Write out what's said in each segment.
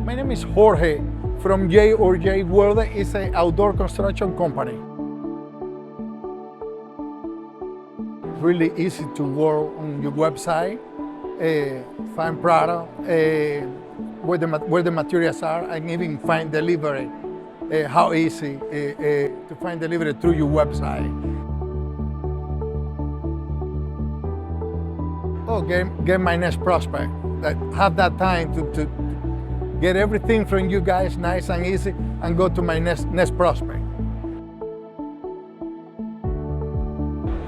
My name is Jorge from J Welders. It's an outdoor construction company. Really easy to work on your website, find product, where the materials are, and even find delivery. How easy to find delivery through your website. Oh, get my next prospect. Have that time to get everything from you guys nice and easy and go to my next prospect.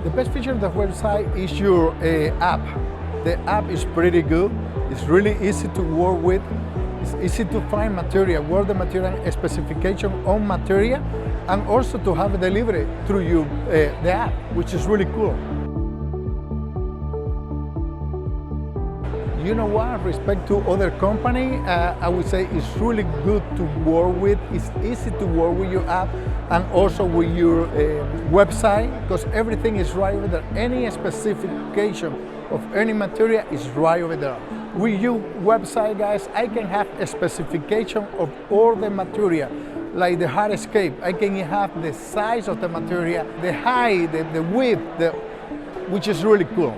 The best feature of the website is your app. The app is pretty good. It's really easy to work with. It's easy to find material, work the material specification on material, and also to have a delivery through the app, which is really cool. You know what, respect to other company, I would say it's really good to work with. It's easy to work with your app and also with your website, because everything is right over there. Any specification of any material is right over there. With your website, guys, I can have a specification of all the material, like the hardscape. I can have the size of the material, the height, the width, which is really cool.